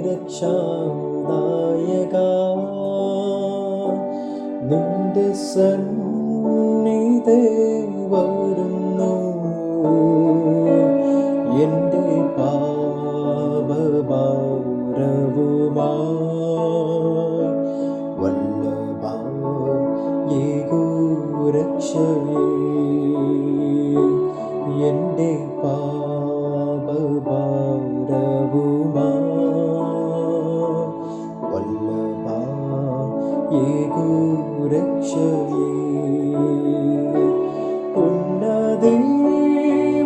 രക്ഷാദായക നിന്റെ സന്നിധി വരുന്നു എൻ്റെ പാപഭാരവുമായി വല്ലഭയേകൂ രക്ഷയേ എൻ്റെ പാപഭാരവുമായി വല്ലഭയേകൂ രക്ഷയേ ഉന്നതി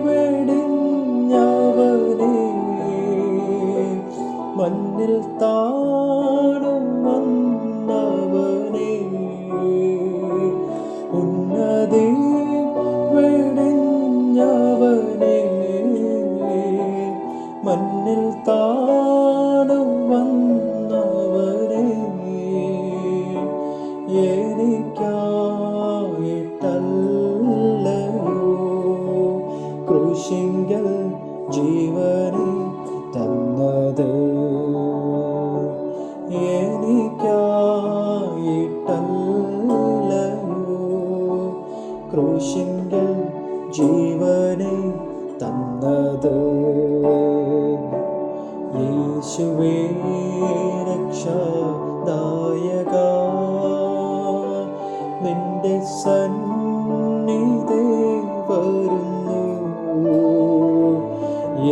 വെടിഞ്ഞവനേ മണ്ണിൽ താണും വന്നവനേ ഉന്നതി വെടിഞ്ഞവനേ മണ്ണിൽ താണും വന്നവനേ എനിക്കായിട്ടല്ലയോ ക്രൂശിങ്കൽ ജീവനെ തന്നത് എനിക്കായിട്ടല്ലയോ ക്രൂശിങ്കൽ ജീവനെ തന്നത് യേശുവേ രക്ഷാദായക നിന്റെ സന്നിധി വരുന്നു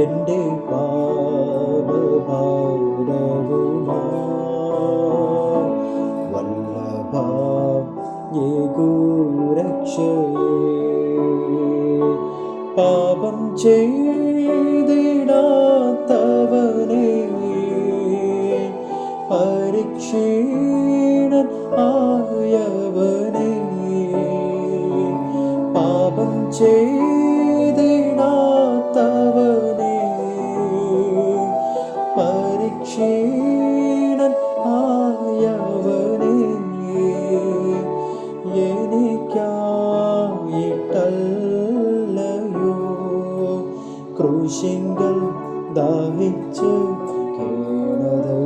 എൻ്റെ പാപഭാരവുമായി വല്ലഭയേകൂ രക്ഷയേ പാപം ചെയ്തിടാത്തവനേ പരിക്ഷീണൻ ആയവനേ പാപം ചെയ്തിടാത്തവനേ പരിക്ഷീണൻ ആയവനേ എനിക്കായിട്ടല്ലയോ ക്രൂശിങ്കൽ ദാഹിച്ചു കേണത്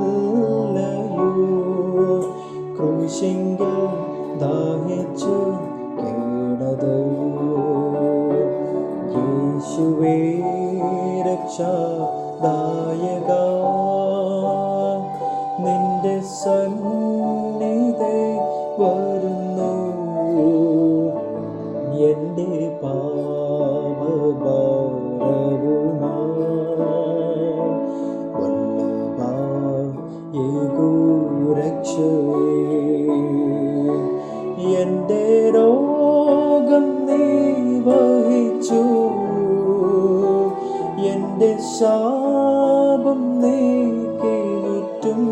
എനിക്കായിട്ടല്ലയോ ക്രൂശിങ്കൽ ദാഹിച്ചു കേണത് യേശുവേ രക്ഷാദായക നിന്റെ സന്നിധി വരുന്നു എൻ്റെ പാപഭാരവുമായി വല്ലഭയേകൂ രക്ഷയേ എൻ്റെ രോഗം നീ വഹിച്ചു എൻ്റെ ശാപം നീക്കിയിട്ടും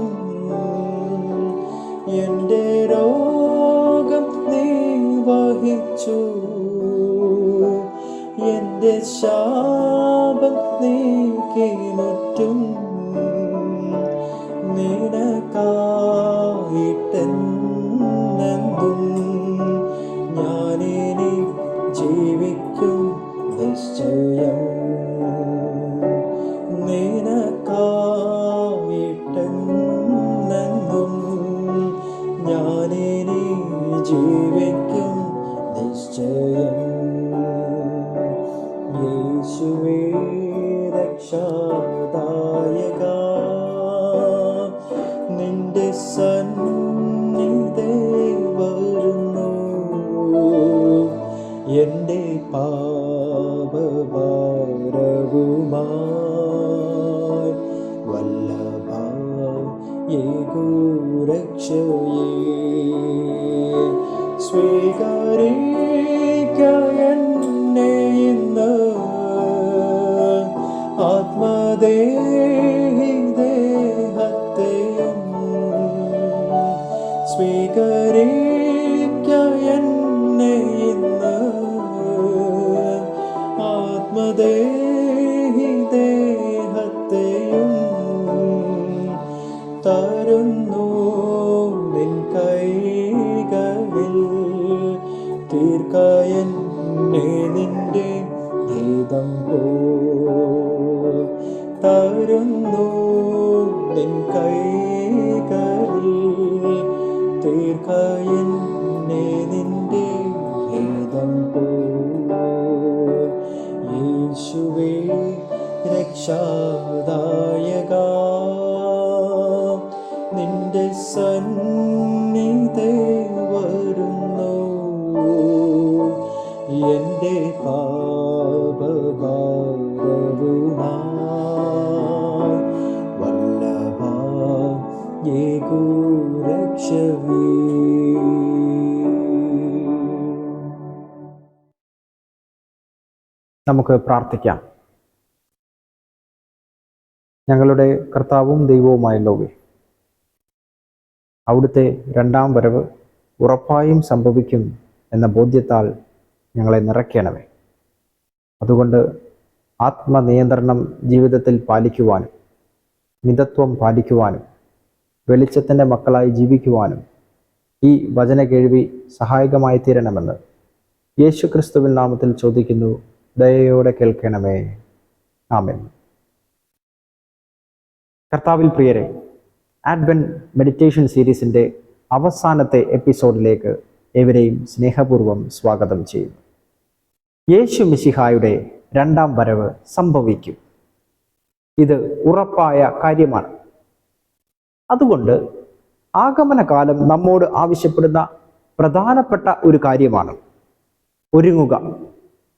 എൻ്റെ രോഗം നീ വഹിച്ചു എൻ്റെ ശാപം നീക്കിയിട്ടും നിനക്കായിട്ടെന്നെന്തും ഞാനിനി ജീവിക്കും നിശ്ചയം നിനക്കായിട്ടെന്നെന്തും ഞാനിനി ജീവിക്കും നിശ്ചയം യേശുവേ രക്ഷാദായക നിന്റെ സന്നിധി വരുന്നു എൻ്റെ പാപഭാരവുമായി വല്ലഭയേകൂ രക്ഷയേ സ്വീകരിക്ക എന്നെ ഇന്ന് ആത്മദേഹി ദേഹത്തെയും സ്വീകരിക്ക എന്നെ ഇന്ന് ആത്മദേഹി ദേഹത്തെയും തരുന്നു നിൻ കൈകളിൽ തീർക്കയെന്നെ നിന്റെ ഭേദം പോ തരുന്നു നിൻ കൈകളിൽ. തീർക്ക എന്നെ നിന്റെ ഭേദം പോ. യേശുവേ രക്ഷാദായക, നിന്റെ സന്നിധി വരുന്നു. എൻ്റെ പാപഭാരവുമായി വല്ലഭ യേകു രക്ഷവേ. നമുക്ക് പ്രാർത്ഥിക്കാം. ഞങ്ങളുടെ കർത്താവും ദൈവവുമായുള്ളവേ, അവിടുത്തെ രണ്ടാം വരവ് ഉറപ്പായും സംഭവിക്കും എന്ന ബോധ്യത്താൽ ഞങ്ങളെ നിറയ്ക്കണമേ. അതുകൊണ്ട് ആത്മനിയന്ത്രണം ജീവിതത്തിൽ പാലിക്കുവാനും മിതത്വം പാലിക്കുവാനും വെളിച്ചത്തിൻ്റെ മക്കളായി ജീവിക്കുവാനും ഈ വചന കേൾവി സഹായകമായി തീരണമെന്ന് യേശുക്രിസ്തുവിൻ നാമത്തിൽ ചോദിക്കുന്നു. ദയയോടെ കേൾക്കണമേ. ആമേൻ. കർത്താവിൽ പ്രിയരെ, അഡ്വെന്റ് മെഡിറ്റേഷൻ സീരീസിൻ്റെ അവസാനത്തെ എപ്പിസോഡിലേക്ക് ഏവരെയും സ്നേഹപൂർവ്വം സ്വാഗതം ചെയ്യുന്നു. യേശു മിശിഹായുടെ രണ്ടാം വരവ് സംഭവിക്കും. ഇത് ഉറപ്പായ കാര്യമാണ്. അതുകൊണ്ട് ആഗമനകാലം നമ്മോട് ആവശ്യപ്പെടുന്ന പ്രധാനപ്പെട്ട ഒരു കാര്യമാണ് ഒരുങ്ങുക,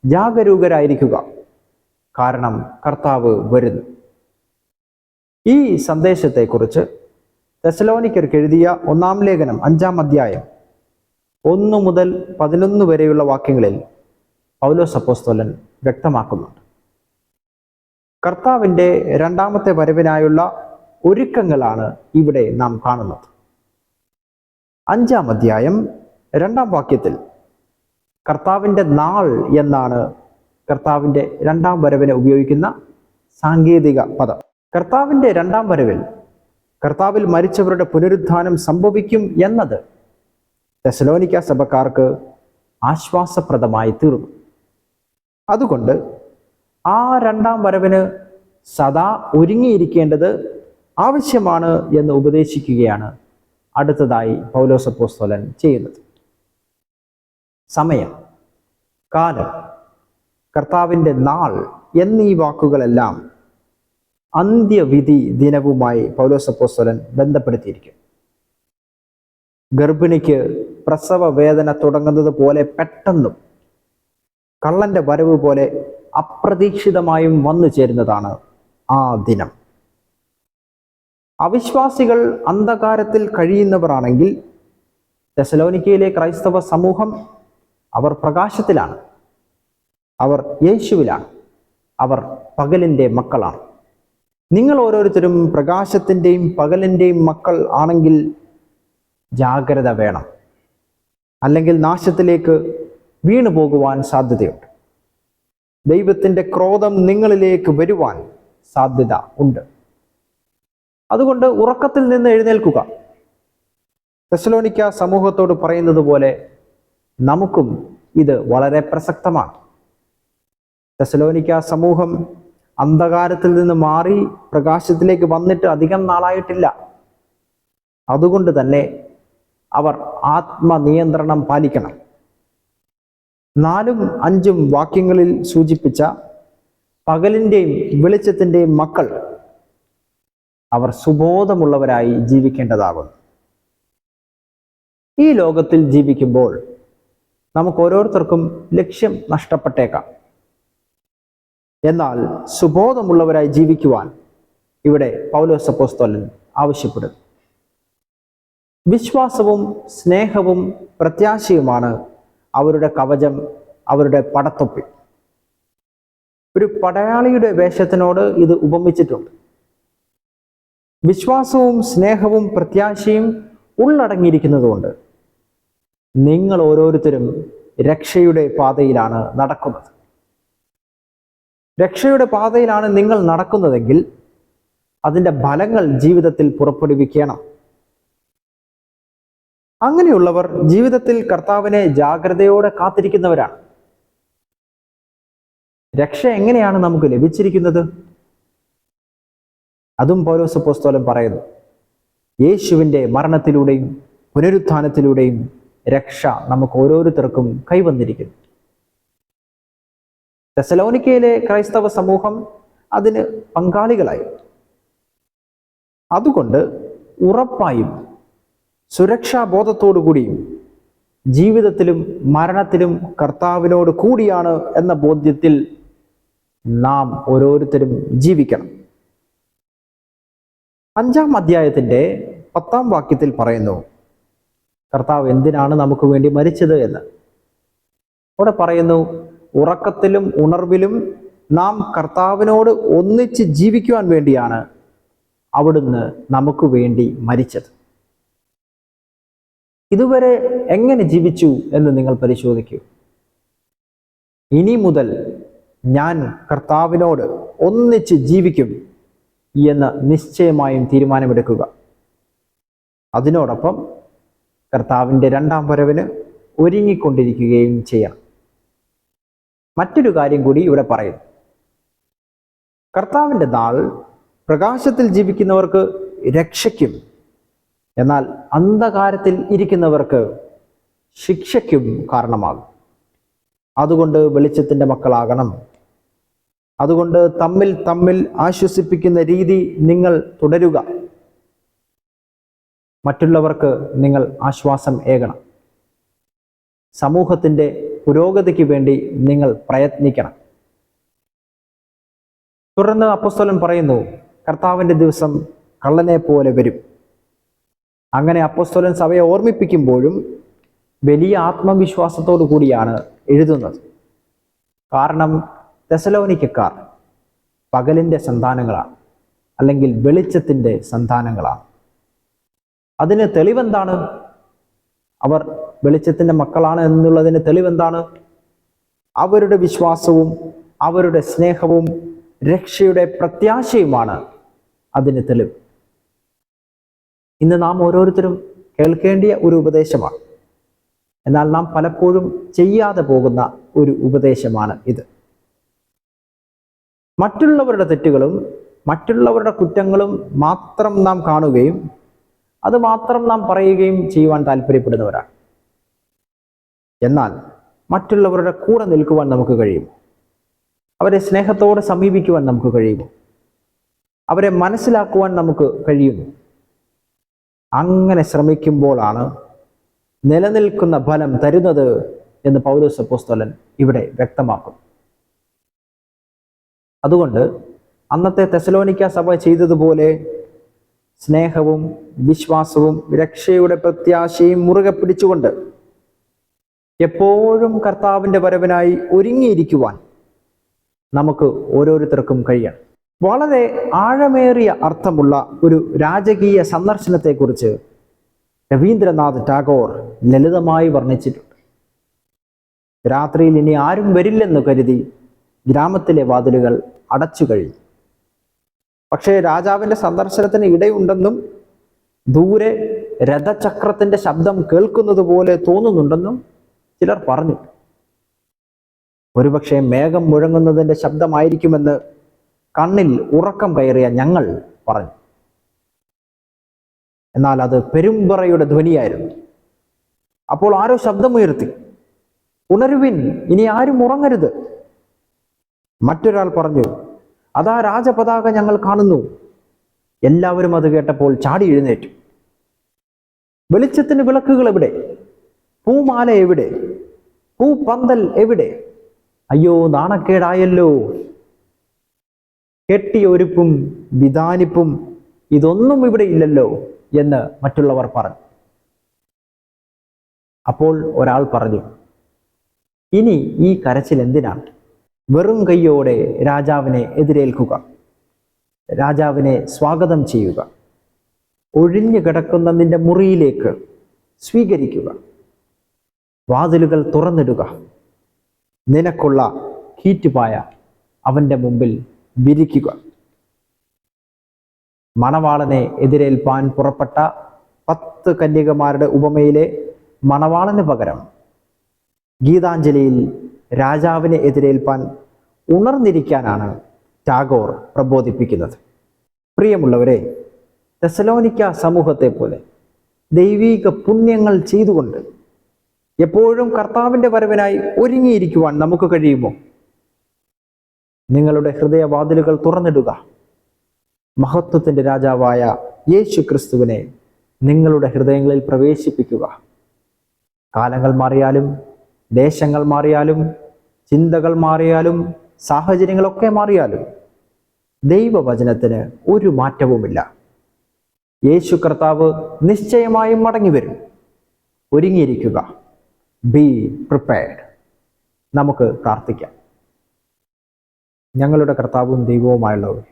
ജാഗരൂകരായിരിക്കുക. കാരണം കർത്താവ് വരുന്നു. ഈ സന്ദേശത്തെക്കുറിച്ച് തെസ്സലോനിക്കർക്ക് എഴുതിയ 1 ലേഖനം 5-ാം അധ്യായം 1 മുതൽ 11 വരെയുള്ള വാക്യങ്ങളിൽ പൗലോസ് അപ്പോസ്തലൻ വ്യക്തമാക്കുന്നുണ്ട്. കർത്താവിൻ്റെ രണ്ടാമത്തെ വരവിനായുള്ള ഒരുക്കങ്ങളാണ് ഇവിടെ നാം കാണുന്നത്. 5-ാം അധ്യായം 2-ാം വാക്യത്തിൽ കർത്താവിൻ്റെ നാൾ എന്നാണ് കർത്താവിൻ്റെ രണ്ടാം വരവിനെ ഉപയോഗിക്കുന്ന സാങ്കേതിക പദം. കർത്താവിൻ്റെ രണ്ടാം വരവിൽ കർത്താവിൽ മരിച്ചവരുടെ പുനരുത്ഥാനം സംഭവിക്കും എന്നത് തെസ്സലോനിക്ക സഭക്കാർക്ക് ആശ്വാസപ്രദമായി തീർന്നു. അതുകൊണ്ട് ആ രണ്ടാം വരവിന് സദാ ഒരുങ്ങിയിരിക്കേണ്ടത് ആവശ്യമാണ് എന്ന് ഉപദേശിക്കുകയാണ് അടുത്തതായി പൗലോസ് അപ്പോസ്തലൻ ചെയ്യുന്നത്. സമയം, കാലം, കർത്താവിൻ്റെ നാൾ എന്നീ വാക്കുകളെല്ലാം അന്ത്യവിധി ദിനവുമായി പൗലോസ് അപ്പോസ്തലൻ ബന്ധപ്പെടുത്തിയിരിക്കും. ഗർഭിണിക്ക് പ്രസവ വേദന തുടങ്ങുന്നത് പോലെ പെട്ടെന്നും കള്ളന്റെ വരവ് പോലെ അപ്രതീക്ഷിതമായും വന്നു ചേരുന്നതാണ് ആ ദിനം. അവിശ്വാസികൾ അന്ധകാരത്തിൽ കഴിയുന്നവരാണെങ്കിൽ തെസ്സലോനിക്കയിലെ ക്രൈസ്തവ സമൂഹം അവർ പ്രകാശത്തിലാണ്, അവർ യേശുവിലാണ്, അവർ പകലിൻ്റെ മക്കളാണ്. നിങ്ങൾ ഓരോരുത്തരും പ്രകാശത്തിൻ്റെയും പകലിൻ്റെയും മക്കൾ ആണെങ്കിൽ ജാഗ്രത വേണം, അല്ലെങ്കിൽ നാശത്തിലേക്ക് വീണു പോകുവാൻ സാധ്യതയുണ്ട്. ദൈവത്തിൻ്റെ ക്രോധം നിങ്ങളിലേക്ക് വരുവാൻ സാധ്യത ഉണ്ട്. അതുകൊണ്ട് ഉറക്കത്തിൽ നിന്ന് എഴുന്നേൽക്കുക. തെസ്സലോനിക്ക സമൂഹത്തോട് പറയുന്നത് പോലെ നമുക്കും ഇത് വളരെ പ്രസക്തമാണ്. തെസ്സലോനിക്ക സമൂഹം അന്ധകാരത്തിൽ നിന്ന് മാറി പ്രകാശത്തിലേക്ക് വന്നിട്ട് അധികം നാളായിട്ടില്ല. അതുകൊണ്ട് തന്നെ അവർ ആത്മനിയന്ത്രണം പാലിക്കണം. 4ഉം 5ഉം വാക്യങ്ങളിൽ സൂചിപ്പിച്ച പകലിൻ്റെയും വെളിച്ചത്തിൻ്റെയും മക്കൾ അവർ സുബോധമുള്ളവരായി ജീവിക്കേണ്ടതാകുന്നു. ഈ ലോകത്തിൽ ജീവിക്കുമ്പോൾ നമുക്ക് ഓരോരുത്തർക്കും ലക്ഷ്യം നഷ്ടപ്പെട്ടേക്കാം. എന്നാൽ സുബോധമുള്ളവരായി ജീവിക്കുവാൻ ഇവിടെ പൗലോസ് അപ്പോസ്തലൻ ആവശ്യപ്പെടുന്നു. വിശ്വാസവും സ്നേഹവും പ്രത്യാശയുമാണ് അവരുടെ കവചം, അവരുടെ പടത്തൊപ്പി. ഒരു പടയാളിയുടെ വേഷത്തിനോട് ഇത് ഉപമിച്ചിട്ടുണ്ട്. വിശ്വാസവും സ്നേഹവും പ്രത്യാശയും ഉള്ളടങ്ങിയിരിക്കുന്നതുകൊണ്ട് നിങ്ങൾ ഓരോരുത്തരും രക്ഷയുടെ പാതയിലാണ് നടക്കുന്നത്. രക്ഷയുടെ പാതയിലാണ് നിങ്ങൾ നടക്കുന്നതെങ്കിൽ അതിൻ്റെ ഫലങ്ങൾ ജീവിതത്തിൽ പുറപ്പെടുവിക്കണം. അങ്ങനെയുള്ളവർ ജീവിതത്തിൽ കർത്താവിനെ ജാഗ്രതയോടെ കാത്തിരിക്കുന്നവരാണ്. രക്ഷ എങ്ങനെയാണ് നമുക്ക് ലഭിച്ചിരിക്കുന്നത്? അതും പൗലോസ് അപ്പോസ്തലൻ പറയുന്നു, യേശുവിൻ്റെ മരണത്തിലൂടെയും പുനരുത്ഥാനത്തിലൂടെയും രക്ഷ നമുക്ക് ഓരോരുത്തർക്കും കൈവന്നിരിക്കുന്നു. തെസലോനിക്കയിലെ ക്രൈസ്തവ സമൂഹം അതിന് പങ്കാളികളായി. അതുകൊണ്ട് ഉറപ്പായും സുരക്ഷാബോധത്തോടുകൂടിയും ജീവിതത്തിലും മരണത്തിലും കർത്താവിനോട് കൂടിയാണ് എന്ന ബോധ്യത്തിൽ നാം ഓരോരുത്തരും ജീവിക്കണം. 5-ാം അധ്യായത്തിൻ്റെ 10-ാം വാക്യത്തിൽ പറയുന്നു, കർത്താവ് എന്തിനാണ് നമുക്ക് വേണ്ടി മരിച്ചത് എന്ന്. അവിടെ പറയുന്നു, ഉറക്കത്തിലും ഉണർവിലും നാം കർത്താവിനോട് ഒന്നിച്ച് ജീവിക്കുവാൻ വേണ്ടിയാണ് അവിടുന്ന് നമുക്ക് വേണ്ടി മരിച്ചത്. ഇതുവരെ എങ്ങനെ ജീവിച്ചു എന്ന് നിങ്ങൾ പരിശോധിക്കൂ. ഇനി മുതൽ ഞാൻ കർത്താവിനോട് ഒന്നിച്ച് ജീവിക്കും എന്ന് നിശ്ചയമായും തീരുമാനമെടുക്കുക. അതിനോടൊപ്പം കർത്താവിൻ്റെ 2-ാം വരവിന് ഒരുങ്ങിക്കൊണ്ടിരിക്കുകയും ചെയ്യണം. മറ്റൊരു കാര്യം കൂടി ഇവിടെ പറയുന്നു, കർത്താവിൻ്റെ നാൾ പ്രകാശത്തിൽ ജീവിക്കുന്നവർക്ക് രക്ഷയ്ക്കും എന്നാൽ അന്ധകാരത്തിൽ ഇരിക്കുന്നവർക്ക് ശിക്ഷയ്ക്കും കാരണമാകും. അതുകൊണ്ട് വെളിച്ചത്തിൻ്റെ മക്കളാകണം. അതുകൊണ്ട് തമ്മിൽ ആശ്വസിപ്പിക്കുന്ന രീതി നിങ്ങൾ തുടരുക. മറ്റുള്ളവർക്ക് നിങ്ങൾ ആശ്വാസം ഏകണം. സമൂഹത്തിൻ്റെ പുരോഗതിക്ക് വേണ്ടി നിങ്ങൾ പ്രയത്നിക്കണം. തുടർന്ന് അപ്പോസ്തലൻ പറയുന്നു, കർത്താവിൻ്റെ ദിവസം കള്ളനെ പോലെ വരും. അങ്ങനെ അപ്പോസ്തലൻ സഭയെ ഓർമ്മിപ്പിക്കുമ്പോഴും വലിയ ആത്മവിശ്വാസത്തോടു കൂടിയാണ് എഴുതുന്നത്. കാരണം തെസലോനിക്കക്കാർ പകലിൻ്റെ സന്താനങ്ങളാണ്, അല്ലെങ്കിൽ വെളിച്ചത്തിൻ്റെ സന്താനങ്ങളാണ്. അതിന് തെളിവെന്താണ്? അവർ വെളിച്ചത്തിൻ്റെ മക്കളാണ് എന്നുള്ളതിന് തെളിവെന്താണ്? അവരുടെ വിശ്വാസവും അവരുടെ സ്നേഹവും രക്ഷയുടെ പ്രത്യാശയുമാണ് അതിന് തെളിവ്. ഇന്ന് നാം ഓരോരുത്തരും കേൾക്കേണ്ടിയ ഒരു ഉപദേശമാണ്. എന്നാൽ നാം പലപ്പോഴും ചെയ്യാതെ പോകുന്ന ഒരു ഉപദേശമാണ് ഇത്. മറ്റുള്ളവരുടെ തെറ്റുകളും മറ്റുള്ളവരുടെ കുറ്റങ്ങളും മാത്രം നാം കാണുകയും അത് മാത്രം നാം പറയുകയും ചെയ്യുവാൻ താല്പര്യപ്പെടുന്നവരാണ്. എന്നാൽ മറ്റുള്ളവരുടെ കൂടെ നിൽക്കുവാൻ നമുക്ക് കഴിയുമോ? അവരെ സ്നേഹത്തോടെ സമീപിക്കുവാൻ നമുക്ക് കഴിയുമോ? അവരെ മനസ്സിലാക്കുവാൻ നമുക്ക് കഴിയുമോ? അങ്ങനെ ശ്രമിക്കുമ്പോഴാണ് നിലനിൽക്കുന്ന ഫലം തരുന്നത് എന്ന് പൗലോസ് അപ്പോസ്തലൻ ഇവിടെ വ്യക്തമാക്കും. അതുകൊണ്ട് അന്നത്തെ തെസലോനിക്ക സഭ ചെയ്തതുപോലെ സ്നേഹവും വിശ്വാസവും രക്ഷയുടെ പ്രത്യാശയും മുറുകെ പിടിച്ചുകൊണ്ട് എപ്പോഴും കർത്താവിൻ്റെ വരവിനായി ഒരുങ്ങിയിരിക്കുവാൻ നമുക്ക് ഓരോരുത്തർക്കും കഴിയണം. വളരെ ആഴമേറിയ അർത്ഥമുള്ള ഒരു രാജകീയ സന്ദർശനത്തെക്കുറിച്ച് രവീന്ദ്രനാഥ് ടാഗോർ ലളിതമായി വർണ്ണിച്ചിട്ടുണ്ട്. രാത്രിയിൽ ഇനി ആരും വരില്ലെന്ന് കരുതി ഗ്രാമത്തിലെ വാതിലുകൾ അടച്ചു കഴിഞ്ഞു. പക്ഷേ രാജാവിൻ്റെ സന്ദർശനത്തിന് ഇടയുണ്ടെന്നും ദൂരെ രഥചക്രത്തിൻ്റെ ശബ്ദം കേൾക്കുന്നത് പോലെ തോന്നുന്നുണ്ടെന്നും ചിലർ പറഞ്ഞു. ഒരുപക്ഷെ മേഘം മുഴങ്ങുന്നതിൻ്റെ ശബ്ദമായിരിക്കുമെന്ന് കണ്ണിൽ ഉറക്കം കയറിയ ഞങ്ങൾ പറഞ്ഞു. എന്നാൽ അത് പെരുമ്പറയുടെ ധ്വനിയായിരുന്നു. അപ്പോൾ ആരോ ശബ്ദമുയർത്തി, ഉണരുവിൻ, ഇനി ആരും ഉറങ്ങരുത്. മറ്റൊരാൾ പറഞ്ഞു, അതാ രാജപതാക ഞങ്ങൾ കാണുന്നു. എല്ലാവരും അത് കേട്ടപ്പോൾ ചാടി എഴുന്നേറ്റു. വെളിച്ചത്തിന് വിളക്കുകൾ എവിടെ? പൂമാല എവിടെ? പൂപ്പന്തൽ എവിടെ? അയ്യോ, നാണക്കേടായല്ലോ. കെട്ടിയൊരുപ്പും വിധാനിപ്പും ഇതൊന്നും ഇവിടെ ഇല്ലല്ലോ എന്ന് മറ്റുള്ളവർ പറഞ്ഞു. അപ്പോൾ ഒരാൾ പറഞ്ഞു, ഇനി ഈ കരച്ചിൽ എന്തിനാണ്? വെറും കൈയോടെ രാജാവിനെ എതിരേൽക്കുക, രാജാവിനെ സ്വാഗതം ചെയ്യുക, ഒഴിഞ്ഞു കിടക്കുന്ന നിന്റെ മുറിയിലേക്ക് സ്വീകരിക്കുക, വാതിലുകൾ തുറന്നിടുക, നിനക്കുള്ള കീറ്റുപായ അവൻ്റെ മുമ്പിൽ വിരിക്കുക. മണവാളനെ എതിരേൽപ്പാൻ പുറപ്പെട്ട 10 കന്യകമാരുടെ ഉപമയിലെ മണവാളന് പകരം ഗീതാഞ്ജലിയിൽ രാജാവിനെ എതിരേൽപ്പാൻ ഉണർന്നിരിക്കാനാണ് ടാഗോർ പ്രബോധിപ്പിക്കുന്നത്. പ്രിയമുള്ളവരെ, തെസലോനിക്ക സമൂഹത്തെ പോലെ ദൈവീക പുണ്യങ്ങൾ ചെയ്തുകൊണ്ട് എപ്പോഴും കർത്താവിൻ്റെ വരവിനായി ഒരുങ്ങിയിരിക്കുവാൻ നമുക്ക് കഴിയുമോ? നിങ്ങളുടെ ഹൃദയവാതിലുകൾ തുറന്നിടുക. മഹത്വത്തിൻ്റെ രാജാവായ യേശു ക്രിസ്തുവിനെ നിങ്ങളുടെ ഹൃദയങ്ങളിൽ പ്രവേശിപ്പിക്കുക. കാലങ്ങൾ മാറിയാലും, ദേശങ്ങൾ മാറിയാലും, ചിന്തകൾ മാറിയാലും, സാഹചര്യങ്ങളൊക്കെ മാറിയാലും ദൈവവചനത്തിന് ഒരു മാറ്റവുമില്ല. യേശു കർത്താവ് നിശ്ചയമായും മടങ്ങി വരും. ഒരുങ്ങിയിരിക്കുക. Be prepared. നമുക്ക് പ്രാർത്ഥിക്കാം. ഞങ്ങളുടെ കർത്താവും ദൈവവുമായുള്ളവർ,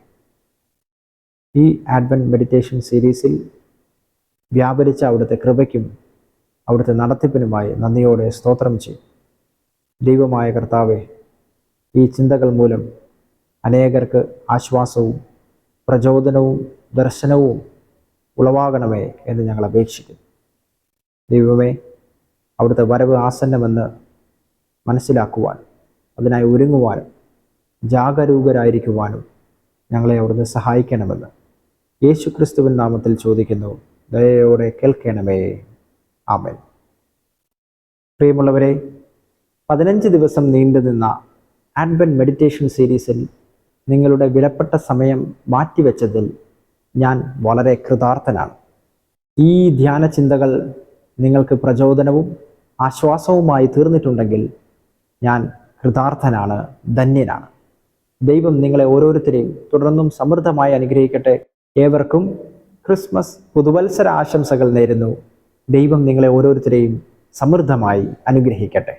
ഈ ആഡ്വെന്റ് മെഡിറ്റേഷൻ സീരീസിൽ വ്യാപരിച്ച അവിടുത്തെ കൃപയ്ക്കും അവിടുത്തെ നടത്തിപ്പിനുമായി നന്ദിയോടെ സ്തോത്രം ചെയ്യും. ദൈവമായ കർത്താവെ, ഈ ചിന്തകൾ മൂലം അനേകർക്ക് ആശ്വാസവും പ്രചോദനവും ദർശനവും ഉളവാകണമേ എന്ന് ഞങ്ങൾ അപേക്ഷിക്കുന്നു. ദൈവമേ, അവിടുത്തെ വരവ് ആസന്നമെന്ന് മനസ്സിലാക്കുവാൻ, അതിനായി ഒരുങ്ങുവാനും ജാഗരൂകരായിരിക്കുവാനും ഞങ്ങളെ അവിടുന്ന് സഹായിക്കണമെന്ന് യേശു ക്രിസ്തുവിൻ നാമത്തിൽ ചോദിക്കുന്നു. ദയയോടെ കേൾക്കണമേ. ആമേൻ. പ്രിയമുള്ളവരെ, 15 ദിവസം നീണ്ടു നിന്ന ആഡ്വെന്റ് മെഡിറ്റേഷൻ സീരീസിൽ നിങ്ങളുടെ വിലപ്പെട്ട സമയം മാറ്റിവെച്ചതിൽ ഞാൻ വളരെ കൃതാർത്ഥനാണ്. ഈ ധ്യാന ചിന്തകൾ നിങ്ങൾക്ക് പ്രചോദനവും ആശ്വാസവുമായി തീർന്നിട്ടുണ്ടെങ്കിൽ ഞാൻ കൃതാർത്ഥനാണ്, ധന്യനാണ്. ദൈവം നിങ്ങളെ ഓരോരുത്തരെയും തുടർന്നും സമൃദ്ധമായി അനുഗ്രഹിക്കട്ടെ. ഏവർക്കും ക്രിസ്മസ് പുതുവത്സര ആശംസകൾ നേരുന്നു. ദൈവം നിങ്ങളെ ഓരോരുത്തരെയും സമൃദ്ധമായി അനുഗ്രഹിക്കട്ടെ.